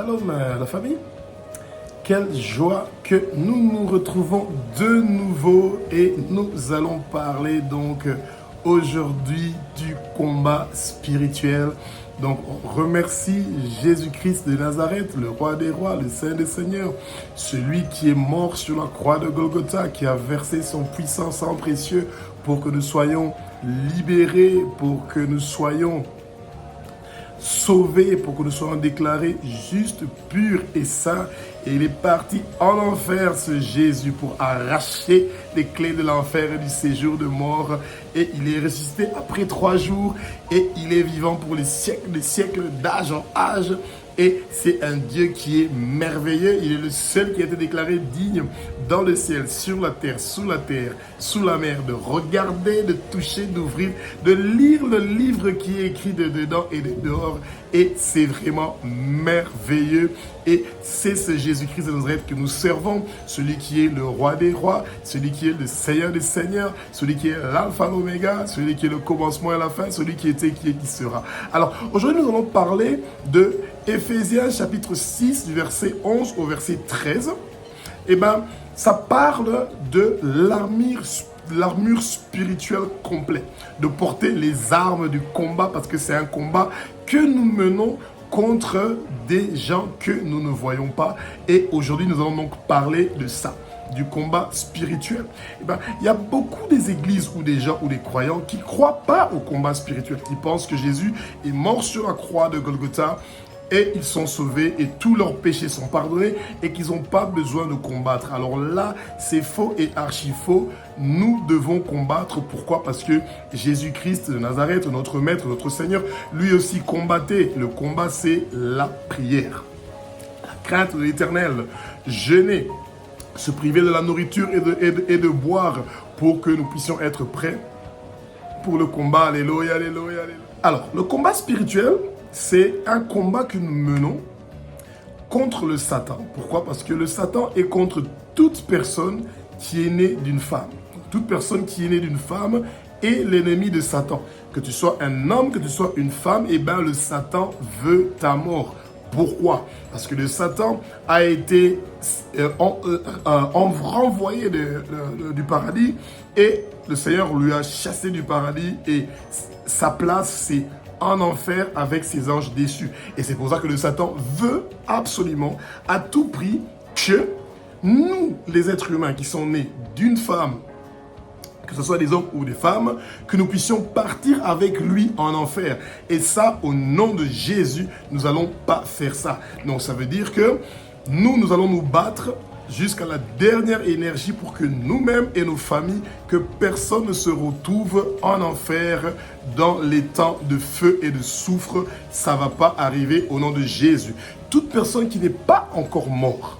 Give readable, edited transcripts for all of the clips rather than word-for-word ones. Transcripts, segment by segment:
Shalom la famille, quelle joie que nous nous retrouvons de nouveau et nous allons parler donc aujourd'hui du combat spirituel. Donc on remercie Jésus-Christ de Nazareth, le roi des rois, le saint des seigneurs, celui qui est mort sur la croix de Golgotha, qui a versé son puissant sang précieux pour que nous soyons libérés, pour que nous soyons sauvés, pour que nous soyons déclarés justes, purs et saints. Et il est parti en enfer, ce Jésus, pour arracher les clés de l'enfer et du séjour de mort. Et il est ressuscité après 3 jours. Et il est vivant pour les siècles, d'âge en âge. Et c'est un Dieu qui est merveilleux. Il est le seul qui a été déclaré digne dans le ciel, sur la terre, sous la mer, de regarder, de toucher, d'ouvrir, de lire le livre qui est écrit de dedans et de dehors. Et c'est vraiment merveilleux. Et c'est ce Jésus-Christ de Nazareth que nous servons, celui qui est le roi des rois, celui qui est le Seigneur des seigneurs, celui qui est l'alpha et l'oméga, celui qui est le commencement et la fin, celui qui était, qui est, qui sera. Alors, aujourd'hui, nous allons parler de Éphésiens chapitre 6, du verset 11 au verset 13. Eh bien, ça parle de l'armure spirituelle complète, de porter les armes du combat, parce que c'est un combat que nous menons contre des gens que nous ne voyons pas. Et aujourd'hui, nous allons donc parler de ça, du combat spirituel. Eh bien, il y a beaucoup des églises ou des gens ou des croyants qui ne croient pas au combat spirituel, qui pensent que Jésus est mort sur la croix de Golgotha et ils sont sauvés et tous leurs péchés sont pardonnés et qu'ils n'ont pas besoin de combattre. Alors là, c'est faux et archi faux. Nous devons combattre. Pourquoi? Parce que Jésus-Christ de Nazareth, notre Maître, notre Seigneur, lui aussi combattait. Le combat, c'est la prière. La crainte de l'Éternel, jeûner, se priver de la nourriture et de boire pour que nous puissions être prêts pour le combat. Alléluia, alléluia, alléluia. Alors, le combat spirituel, c'est un combat que nous menons contre le Satan. Pourquoi? Parce que le Satan est contre toute personne qui est née d'une femme. Toute personne qui est née d'une femme est l'ennemi de Satan. Que tu sois un homme, que tu sois une femme, eh bien le Satan veut ta mort. Pourquoi? Parce que le Satan a été renvoyé du paradis et le Seigneur lui a chassé du paradis et sa place c'est en enfer avec ses anges déçus. Et c'est pour ça que le Satan veut absolument, à tout prix, que nous, les êtres humains qui sont nés d'une femme, que ce soit des hommes ou des femmes, que nous puissions partir avec lui en enfer. Et ça, au nom de Jésus, nous n'allons pas faire ça. Donc ça veut dire que nous allons nous battre jusqu'à la dernière énergie pour que nous-mêmes et nos familles, que personne ne se retrouve en enfer dans les temps de feu et de soufre. Ça ne va pas arriver au nom de Jésus. Toute personne qui n'est pas encore morte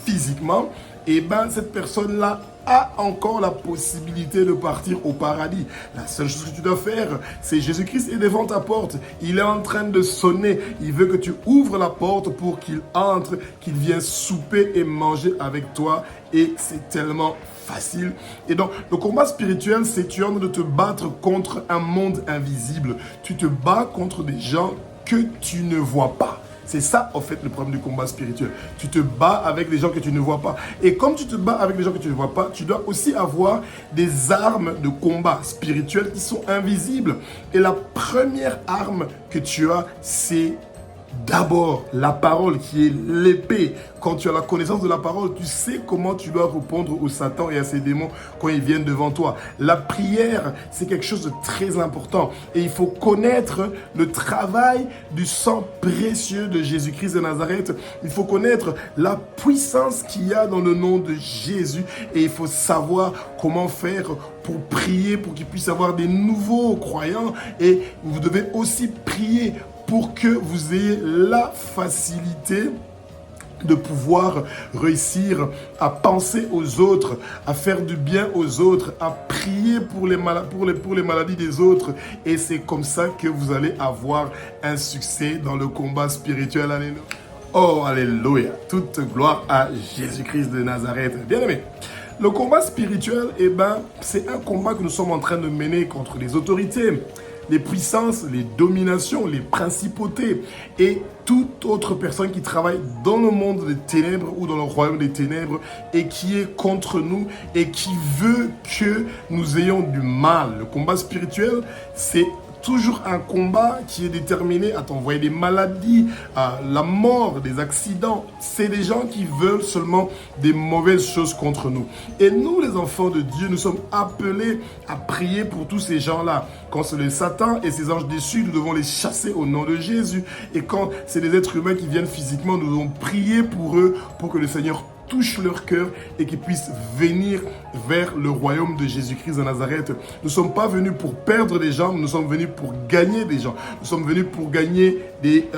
physiquement, eh bien cette personne-là a encore la possibilité de partir au paradis. La seule chose que tu dois faire, c'est Jésus-Christ est devant ta porte. Il est en train de sonner. Il veut que tu ouvres la porte pour qu'il entre, qu'il vienne souper et manger avec toi. Et c'est tellement facile. Et donc, le combat spirituel, c'est tu es en train de te battre contre un monde invisible. Tu te bats contre des gens que tu ne vois pas. C'est ça, en fait, le problème du combat spirituel. Tu te bats avec les gens que tu ne vois pas. Et comme tu te bats avec les gens que tu ne vois pas, tu dois aussi avoir des armes de combat spirituel qui sont invisibles. Et la première arme que tu as, c'est d'abord la parole qui est l'épée. Quand tu as la connaissance de la parole, tu sais comment tu dois répondre au Satan et à ses démons quand ils viennent devant toi. La prière, c'est quelque chose de très important. Et il faut connaître le travail du sang précieux de Jésus-Christ de Nazareth. Il faut connaître la puissance qu'il y a dans le nom de Jésus. Et il faut savoir comment faire pour prier, pour qu'il puisse y avoir des nouveaux croyants. Et vous devez aussi prier pour que vous ayez la facilité de pouvoir réussir à penser aux autres, à faire du bien aux autres, à prier pour les maladies des autres. Et c'est comme ça que vous allez avoir un succès dans le combat spirituel. Alléluia. Oh, alléluia. Toute gloire à Jésus-Christ de Nazareth. Bien aimé. Le combat spirituel, eh ben, c'est un combat que nous sommes en train de mener contre les autorités, les puissances, les dominations, les principautés et toute autre personne qui travaille dans le monde des ténèbres ou dans le royaume des ténèbres et qui est contre nous et qui veut que nous ayons du mal. Le combat spirituel, c'est toujours un combat qui est déterminé à t'envoyer des maladies, à la mort, des accidents. C'est des gens qui veulent seulement des mauvaises choses contre nous. Et nous, les enfants de Dieu, nous sommes appelés à prier pour tous ces gens-là. Quand c'est le Satan et ses anges déçus, nous devons les chasser au nom de Jésus. Et quand c'est des êtres humains qui viennent physiquement, nous devons prier pour eux, pour que le Seigneur touche leur cœur et qu'ils puissent venir vers le royaume de Jésus-Christ de Nazareth. Nous ne sommes pas venus pour perdre des gens, nous sommes venus pour gagner des gens. Nous sommes venus pour gagner des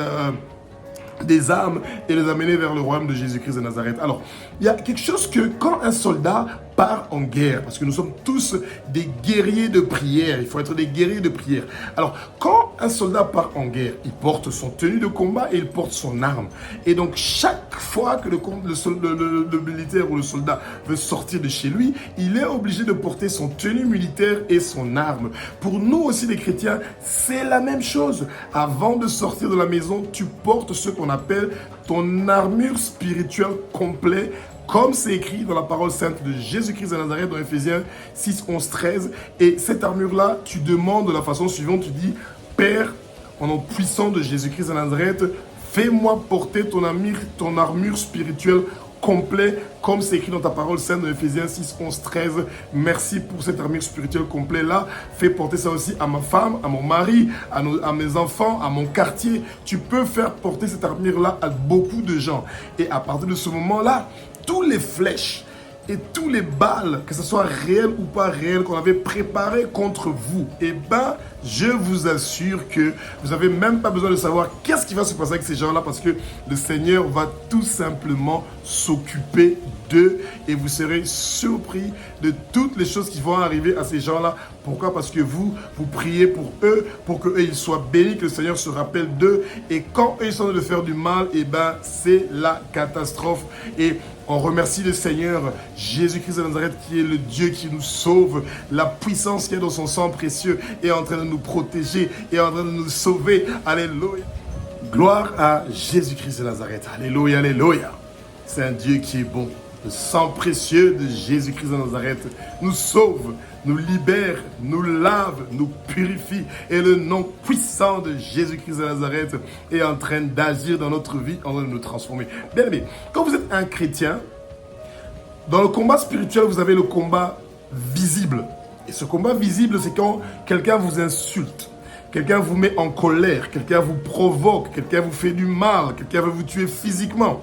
âmes et les amener vers le royaume de Jésus-Christ de Nazareth. Alors, il y a quelque chose que quand un soldat part en guerre, parce que nous sommes tous des guerriers de prière, il faut être des guerriers de prière. Alors, quand un soldat part en guerre, il porte son tenue de combat et il porte son arme. Et donc, chaque fois que le militaire ou le soldat veut sortir de chez lui, il est obligé de porter son tenue militaire et son arme. Pour nous aussi, les chrétiens, c'est la même chose. Avant de sortir de la maison, tu portes ce qu'on appelle ton armure spirituelle complète, comme c'est écrit dans la parole sainte de Jésus-Christ de Nazareth dans Ephésiens 6, 11, 13. Et cette armure-là, tu demandes de la façon suivante, tu dis, Père, en nom puissant de Jésus-Christ de Nazareth, fais-moi porter ton armure spirituelle complet, comme c'est écrit dans ta parole sainte de Ephésiens 6, 11, 13. Merci pour cette armure spirituelle complète là. Fais porter ça aussi à ma femme, à mon mari, à mes enfants, à mon quartier. Tu peux faire porter cette armure là à beaucoup de gens. Et à partir de ce moment-là, tous les flèches et tous les balles, que ce soit réel ou pas réel, qu'on avait préparé contre vous, eh ben, je vous assure que vous n'avez même pas besoin de savoir qu'est-ce qui va se passer avec ces gens-là, parce que le Seigneur va tout simplement s'occuper d'eux et vous serez surpris de toutes les choses qui vont arriver à ces gens-là. Pourquoi? Parce que vous priez pour eux, pour qu'eux ils soient bénis, que le Seigneur se rappelle d'eux. Et quand eux ils sont en train de faire du mal, eh ben, c'est la catastrophe. Et on remercie le Seigneur Jésus-Christ de Nazareth qui est le Dieu qui nous sauve. La puissance qui est dans son sang précieux est en train de nous protéger, est en train de nous sauver. Alléluia. Gloire à Jésus-Christ de Nazareth. Alléluia, alléluia. C'est un Dieu qui est bon. Le sang précieux de Jésus-Christ de Nazareth nous sauve, nous libère, nous lave, nous purifie. Et le nom puissant de Jésus-Christ de Nazareth est en train d'agir dans notre vie, en train de nous transformer. Bien aimé, quand vous êtes un chrétien, dans le combat spirituel, vous avez le combat visible. Et ce combat visible, c'est quand quelqu'un vous insulte, quelqu'un vous met en colère, quelqu'un vous provoque, quelqu'un vous fait du mal, quelqu'un veut vous tuer physiquement.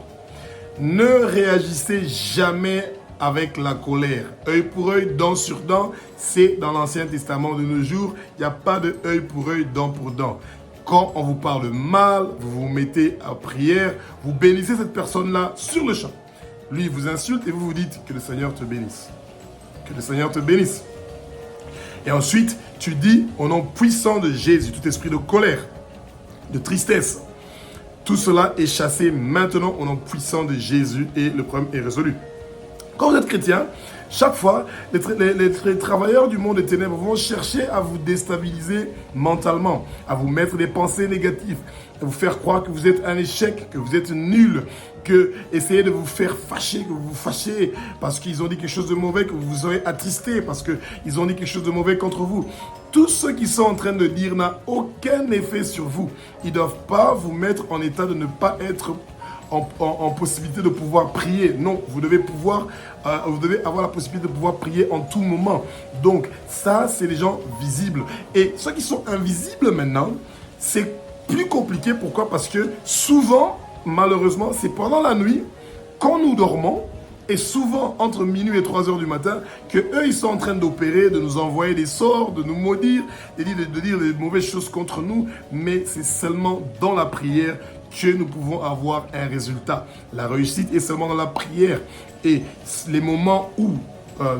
Ne réagissez jamais avec la colère. Œil pour œil, dent sur dent, c'est dans l'Ancien Testament de nos jours. Il n'y a pas de œil pour œil, dent pour dent. Quand on vous parle mal, vous vous mettez en prière, vous bénissez cette personne-là sur le champ. Lui, il vous insulte et vous vous dites que le Seigneur te bénisse. Que le Seigneur te bénisse. Et ensuite, tu dis au nom puissant de Jésus, tout esprit de colère, de tristesse, tout cela est chassé maintenant au nom puissant de Jésus et le problème est résolu. Quand vous êtes chrétien, chaque fois, les travailleurs du monde des ténèbres vont chercher à vous déstabiliser mentalement, à vous mettre des pensées négatives, à vous faire croire que vous êtes un échec, que vous êtes nul, que essayer de vous faire fâcher, que vous vous fâchez parce qu'ils ont dit quelque chose de mauvais, que vous vous serez attristé parce qu'ils ont dit quelque chose de mauvais contre vous. Tout ce qu'ils sont en train de dire n'a aucun effet sur vous. Ils ne doivent pas vous mettre en état de ne pas être en possibilité de pouvoir prier. Non, vous devez avoir la possibilité de pouvoir prier en tout moment. Donc, ça, c'est les gens visibles. Et ceux qui sont invisibles maintenant, c'est plus compliqué. Pourquoi? Parce que souvent, malheureusement, c'est pendant la nuit, quand nous dormons, et souvent entre minuit et 3 heures du matin, que eux ils sont en train d'opérer, de nous envoyer des sorts, de nous maudire, de dire des mauvaises choses contre nous, mais c'est seulement dans la prière que nous pouvons avoir un résultat. La réussite est seulement dans la prière. Et les moments où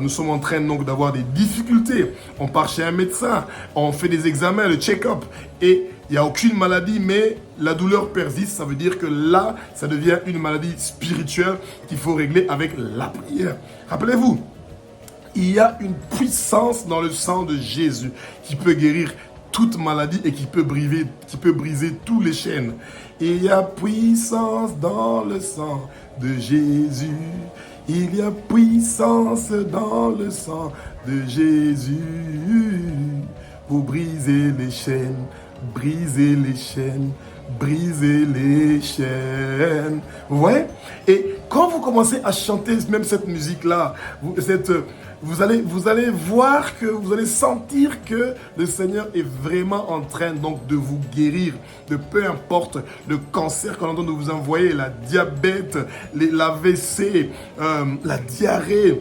nous sommes en train donc d'avoir des difficultés, on part chez un médecin, on fait des examens, le check-up, et il n'y a aucune maladie, mais la douleur persiste. Ça veut dire que là, ça devient une maladie spirituelle qu'il faut régler avec la prière. Rappelez-vous, il y a une puissance dans le sang de Jésus qui peut guérir toute maladie et qui peut briser tous les chaînes. Il y a puissance dans le sang de Jésus. Il y a puissance dans le sang de Jésus pour briser les chaînes, briser les chaînes, briser les chaînes. Vous voyez? Et quand vous commencez à chanter même cette musique-là, vous allez voir que vous allez sentir que le Seigneur est vraiment en train donc de vous guérir de peu importe le cancer qu'on entend de vous envoyer, la diabète, l'AVC, la diarrhée.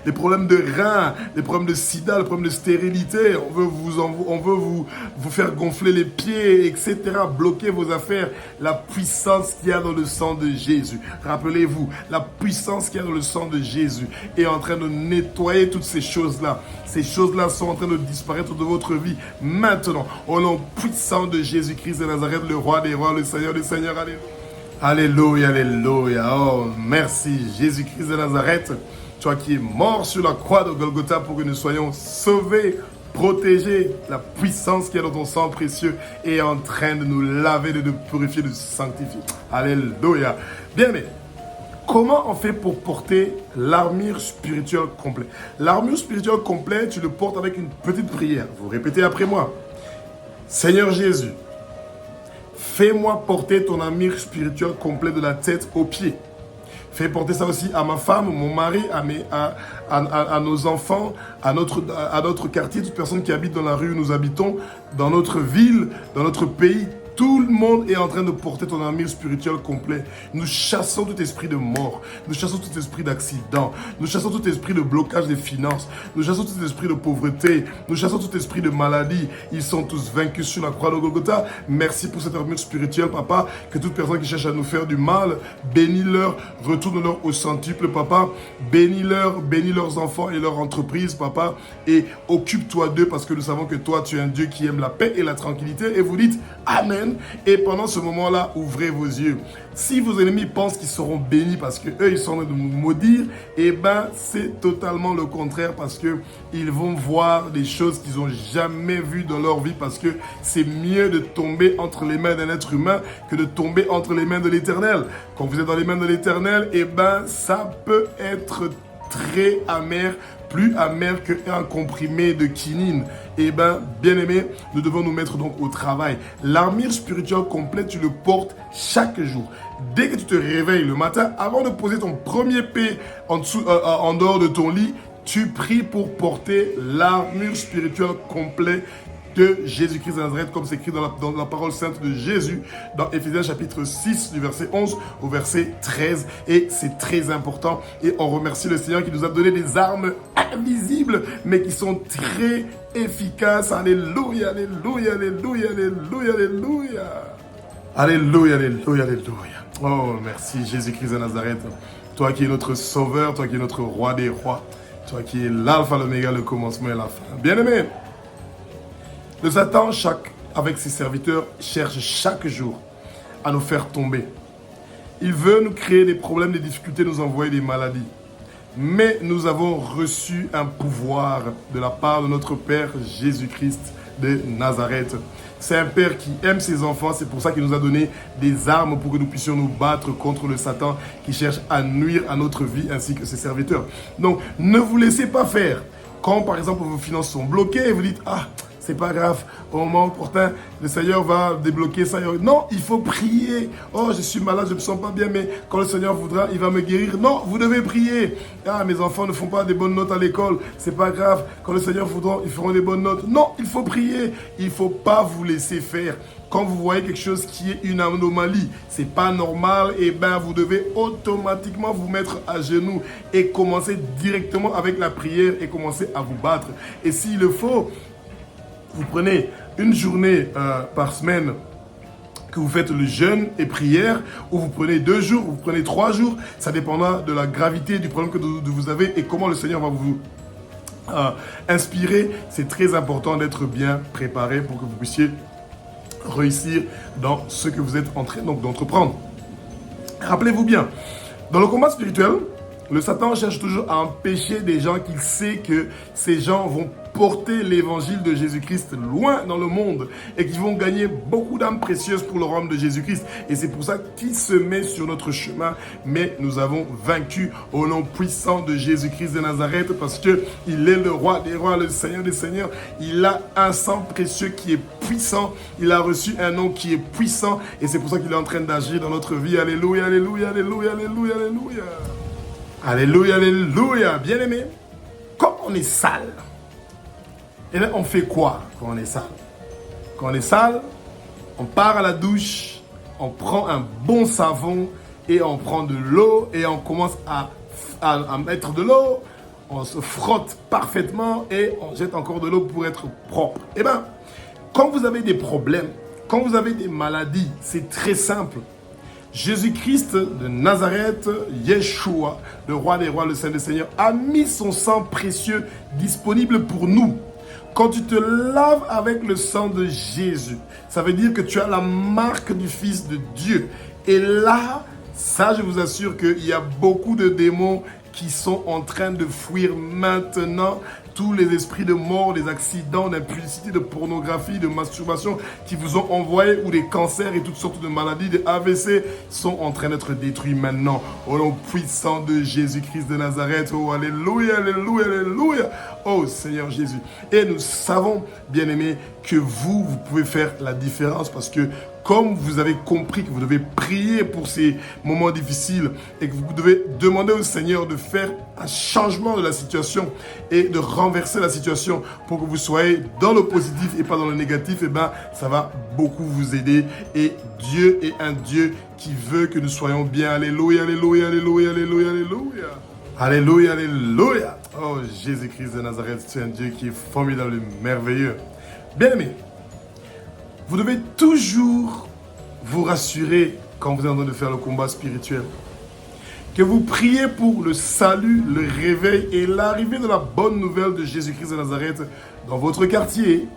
Les problèmes de reins, les problèmes de sida, les problèmes de stérilité, on veut vous faire gonfler les pieds, etc. Bloquer vos affaires. La puissance qu'il y a dans le sang de Jésus. Rappelez-vous, la puissance qu'il y a dans le sang de Jésus est en train de nettoyer toutes ces choses-là. Ces choses-là sont en train de disparaître de votre vie maintenant. Au nom puissant de Jésus-Christ de Nazareth, le roi des rois, le Seigneur des seigneurs. Alléluia, alléluia. Oh, merci Jésus-Christ de Nazareth. Toi qui es mort sur la croix de Golgotha pour que nous soyons sauvés, protégés. La puissance qui est dans ton sang précieux est en train de nous laver, de nous purifier, de nous sanctifier. Alléluia. Bien aimé, comment on fait pour porter l'armure spirituelle complète? L'armure spirituelle complète, tu le portes avec une petite prière. Vous répétez après moi. Seigneur Jésus, fais-moi porter ton armure spirituelle complète de la tête aux pieds. Fais porter ça aussi à ma femme, mon mari, à nos enfants, à notre quartier, toute personne qui habite dans la rue où nous habitons, dans notre ville, dans notre pays. Tout le monde est en train de porter ton armure spirituelle complète. Nous chassons tout esprit de mort. Nous chassons tout esprit d'accident. Nous chassons tout esprit de blocage des finances. Nous chassons tout esprit de pauvreté. Nous chassons tout esprit de maladie. Ils sont tous vaincus sur la croix de Golgotha. Merci pour cette armure spirituelle, papa. Que toute personne qui cherche à nous faire du mal, bénis-leur, retourne-leur au centuple, papa. Bénis-leur, bénis leurs enfants et leur entreprise, papa. Et occupe-toi d'eux parce que nous savons que toi, tu es un Dieu qui aime la paix et la tranquillité. Et vous dites Amen. Et pendant ce moment-là, ouvrez vos yeux. Si vos ennemis pensent qu'ils seront bénis parce qu'eux, ils sont en train de nous maudire, eh bien, c'est totalement le contraire parce qu'ils vont voir des choses qu'ils n'ont jamais vues dans leur vie parce que c'est mieux de tomber entre les mains d'un être humain que de tomber entre les mains de l'Éternel. Quand vous êtes dans les mains de l'Éternel, eh bien, ça peut être très amer, plus amer qu'un comprimé de quinine. Eh bien, bien aimé, nous devons nous mettre donc au travail. L'armure spirituelle complète, tu le portes chaque jour. Dès que tu te réveilles le matin, avant de poser ton premier pied en dehors de ton lit, tu pries pour porter l'armure spirituelle complète de Jésus-Christ de Nazareth, comme c'est écrit dans la parole sainte de Jésus, dans Éphésiens chapitre 6, du verset 11 au verset 13. Et c'est très important. Et on remercie le Seigneur qui nous a donné des armes invisibles, mais qui sont très efficaces. Alléluia, alléluia, alléluia, alléluia, alléluia. Alléluia, alléluia, alléluia. Oh, merci Jésus-Christ de Nazareth. Toi qui es notre sauveur, toi qui es notre roi des rois, toi qui es l'alpha, l'oméga, le commencement et la fin. Bien-aimé, le Satan, avec ses serviteurs, cherche chaque jour à nous faire tomber. Il veut nous créer des problèmes, des difficultés, nous envoyer des maladies. Mais nous avons reçu un pouvoir de la part de notre Père Jésus-Christ de Nazareth. C'est un Père qui aime ses enfants, c'est pour ça qu'il nous a donné des armes pour que nous puissions nous battre contre le Satan qui cherche à nuire à notre vie ainsi que ses serviteurs. Donc, ne vous laissez pas faire. Quand, par exemple, vos finances sont bloquées et vous dites « Ah, c'est pas grave, au moment opportun, le Seigneur va débloquer ça. » Non, il faut prier. « Oh, je suis malade, je ne me sens pas bien, mais quand le Seigneur voudra, il va me guérir. » Non, vous devez prier. « Ah, mes enfants ne font pas des bonnes notes à l'école, c'est pas grave. Quand le Seigneur voudra, ils feront des bonnes notes. » Non, il faut prier. Il ne faut pas vous laisser faire. Quand vous voyez quelque chose qui est une anomalie, c'est pas normal, et ben vous devez automatiquement vous mettre à genoux et commencer directement avec la prière et commencer à vous battre. Et s'il le faut, vous prenez une journée par semaine que vous faites le jeûne et prière, ou vous prenez 2 jours, ou vous prenez 3 jours, ça dépendra de la gravité du problème que vous avez et comment le Seigneur va vous inspirer. C'est très important d'être bien préparé pour que vous puissiez réussir dans ce que vous êtes en train d'entreprendre. Rappelez-vous bien, dans le combat spirituel, le Satan cherche toujours à empêcher des gens qu'il sait que ces gens vont porter l'évangile de Jésus-Christ loin dans le monde et qui vont gagner beaucoup d'âmes précieuses pour le royaume de Jésus-Christ. Et c'est pour ça qu'il se met sur notre chemin. Mais nous avons vaincu au nom puissant de Jésus-Christ de Nazareth parce qu'il est le roi des rois, le Seigneur des seigneurs. Il a un sang précieux qui est puissant. Il a reçu un nom qui est puissant et c'est pour ça qu'il est en train d'agir dans notre vie. Alléluia, alléluia, alléluia, alléluia, alléluia. Alléluia, alléluia. Bien-aimé, quand on est sale, et là, on fait quoi quand on est sale? Quand on est sale, on part à la douche, on prend un bon savon et on prend de l'eau et on commence à mettre de l'eau. On se frotte parfaitement et on jette encore de l'eau pour être propre. Eh bien, quand vous avez des problèmes, quand vous avez des maladies, c'est très simple. Jésus-Christ de Nazareth, Yeshua, le roi des rois, le Seigneur des seigneurs, a mis son sang précieux disponible pour nous. Quand tu te laves avec le sang de Jésus, ça veut dire que tu as la marque du Fils de Dieu. Et là, ça je vous assure qu'il y a beaucoup de démons qui sont en train de fuir maintenant. Tous les esprits de mort, des accidents, d'impudicité, de pornographie, de masturbation qui vous ont envoyé, ou des cancers et toutes sortes de maladies, des AVC, sont en train d'être détruits maintenant. Au nom puissant de Jésus-Christ de Nazareth. Oh, alléluia, alléluia, alléluia. Oh, Seigneur Jésus. Et nous savons, bien-aimés, que vous pouvez faire la différence parce que comme vous avez compris que vous devez prier pour ces moments difficiles et que vous devez demander au Seigneur de faire un changement de la situation et de renverser la situation pour que vous soyez dans le positif et pas dans le négatif, eh bien, ça va beaucoup vous aider. Et Dieu est un Dieu qui veut que nous soyons bien. Alléluia, alléluia, alléluia, alléluia, alléluia. Alléluia, alléluia. Oh, Jésus-Christ de Nazareth, c'est un Dieu qui est formidable et merveilleux. Bien-aimé, vous devez toujours vous rassurer quand vous êtes en train de faire le combat spirituel. Que vous priez pour le salut, le réveil et l'arrivée de la bonne nouvelle de Jésus-Christ de Nazareth dans votre quartier,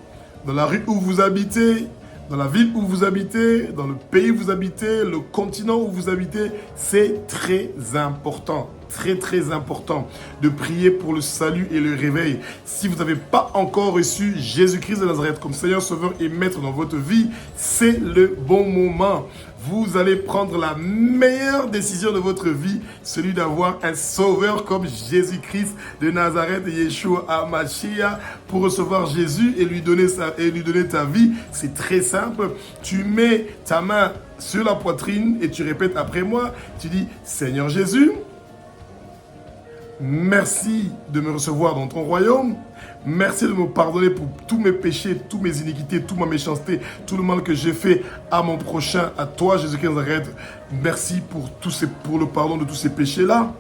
dans la rue où vous habitez, dans la ville où vous habitez, dans le pays où vous habitez, le continent où vous habitez. C'est très important. Très très important de prier pour le salut et le réveil. Si vous n'avez pas encore reçu Jésus-Christ de Nazareth comme Seigneur, Sauveur et Maître dans votre vie, c'est le bon moment. Vous allez prendre la meilleure décision de votre vie, celui d'avoir un Sauveur comme Jésus-Christ de Nazareth et Yeshua HaMashiach pour recevoir Jésus et lui donner ta vie. C'est très simple. Tu mets ta main sur la poitrine et tu répètes après moi. Tu dis, Seigneur Jésus, merci de me recevoir dans ton royaume. Merci de me pardonner pour tous mes péchés, toutes mes iniquités, toute ma méchanceté, tout le mal que j'ai fait à mon prochain, à toi, Jésus-Christ de Nazareth. Merci pour le pardon de tous ces péchés-là.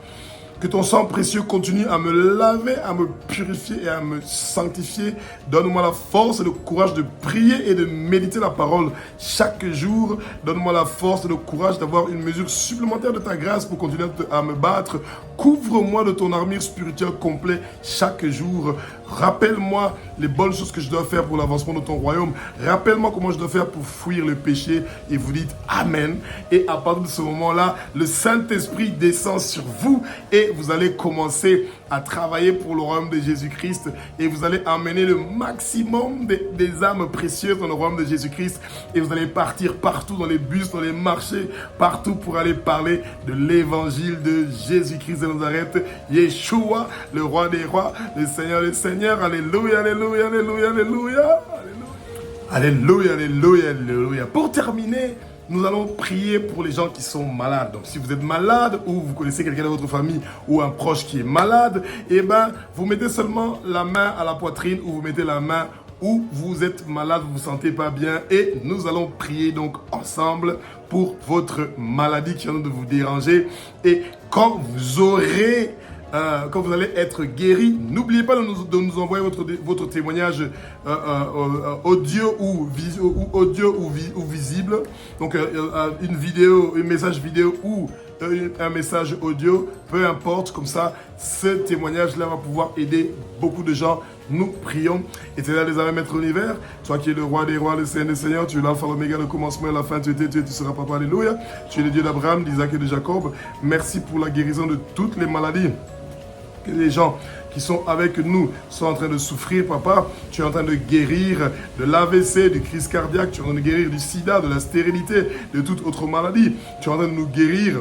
Que ton sang précieux continue à me laver, à me purifier et à me sanctifier. Donne-moi la force et le courage de prier et de méditer la parole chaque jour. Donne-moi la force et le courage d'avoir une mesure supplémentaire de ta grâce pour continuer à me battre. Couvre-moi de ton armure spirituelle complète chaque jour. Rappelle-moi les bonnes choses que je dois faire pour l'avancement de ton royaume. Rappelle-moi comment je dois faire pour fuir le péché. Et vous dites Amen. Et à partir de ce moment-là, le Saint-Esprit descend sur vous et vous allez commencer à travailler pour le royaume de Jésus-Christ. Et vous allez amener le maximum des âmes précieuses dans le royaume de Jésus-Christ. Et vous allez partir partout dans les bus, dans les marchés, partout pour aller parler de l'évangile de Jésus-Christ de Nazareth. Yeshua, le roi des rois, le Seigneur des seigneurs. Alléluia, alléluia, alléluia, alléluia. Alléluia, alléluia, alléluia. Pour terminer, nous allons prier pour les gens qui sont malades. Donc, si vous êtes malade ou vous connaissez quelqu'un de votre famille ou un proche qui est malade, eh bien, vous mettez seulement la main à la poitrine ou vous mettez la main où vous êtes malade, vous ne vous sentez pas bien. Et nous allons prier donc ensemble pour votre maladie qui est en train de vous déranger. Et quand vous allez être guéri, n'oubliez pas de nous envoyer votre témoignage audio ou visible. Donc une vidéo, un message vidéo ou un message audio, peu importe, comme ça, ce témoignage-là va pouvoir aider beaucoup de gens. Nous prions. Et c'est là les armées, maître l'univers, toi qui es le roi des rois, le Seigneur des seigneurs, tu es l'alpha, l'oméga, le commencement et la fin, tu étais, tu seras papa, alléluia. Tu es le Dieu d'Abraham, d'Isaac et de Jacob. Merci pour la guérison de toutes les maladies. Que les gens qui sont avec nous sont en train de souffrir, papa. Tu es en train de guérir de l'AVC, du crise cardiaque, tu es en train de guérir du sida, de la stérilité, de toute autre maladie. Tu es en train de nous guérir,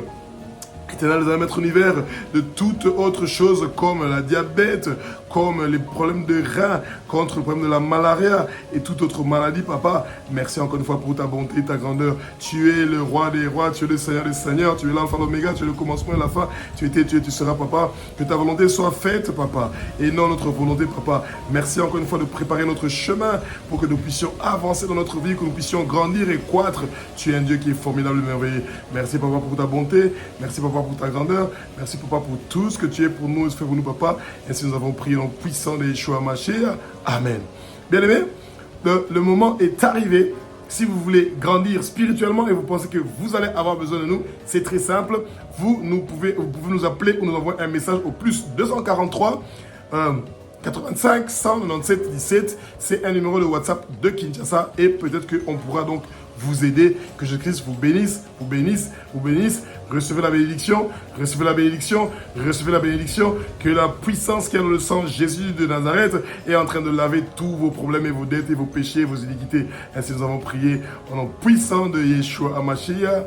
Éternel, de Maître Univers, de toute autre chose comme la diabète, comme les problèmes de reins, contre le problème de la malaria et toute autre maladie, papa. Merci encore une fois pour ta bonté et ta grandeur. Tu es le roi des rois, tu es le Seigneur des seigneurs, tu es l'alpha l'oméga, tu es le commencement et la fin. Tu étais, tu es, tu seras, papa. Que ta volonté soit faite, papa, et non notre volonté, papa. Merci encore une fois de préparer notre chemin pour que nous puissions avancer dans notre vie, que nous puissions grandir et croître. Tu es un Dieu qui est formidable et merveilleux. Merci, papa, pour ta bonté. Merci, papa, pour ta grandeur. Merci, papa, pour tout ce que tu es pour nous et ce que tu fais pour nous, papa. Ainsi nous avons prié dans le puissant de Yeshua Mashiach. Amen. Bien-aimés, le moment est arrivé. Si vous voulez grandir spirituellement et vous pensez que vous allez avoir besoin de nous, c'est très simple. Vous pouvez nous appeler ou nous envoyer un message au plus 243 85 197 17. C'est un numéro de WhatsApp de Kinshasa et peut-être qu'on pourra donc vous aider. Que Jésus-Christ vous bénisse, vous bénisse, vous bénisse. Recevez la bénédiction, recevez la bénédiction, recevez la bénédiction. Que la puissance qui est dans le sang Jésus de Nazareth est en train de laver tous vos problèmes et vos dettes et vos péchés, vos iniquités. Ainsi nous avons prié au nom puissant de Yeshua HaMashiach.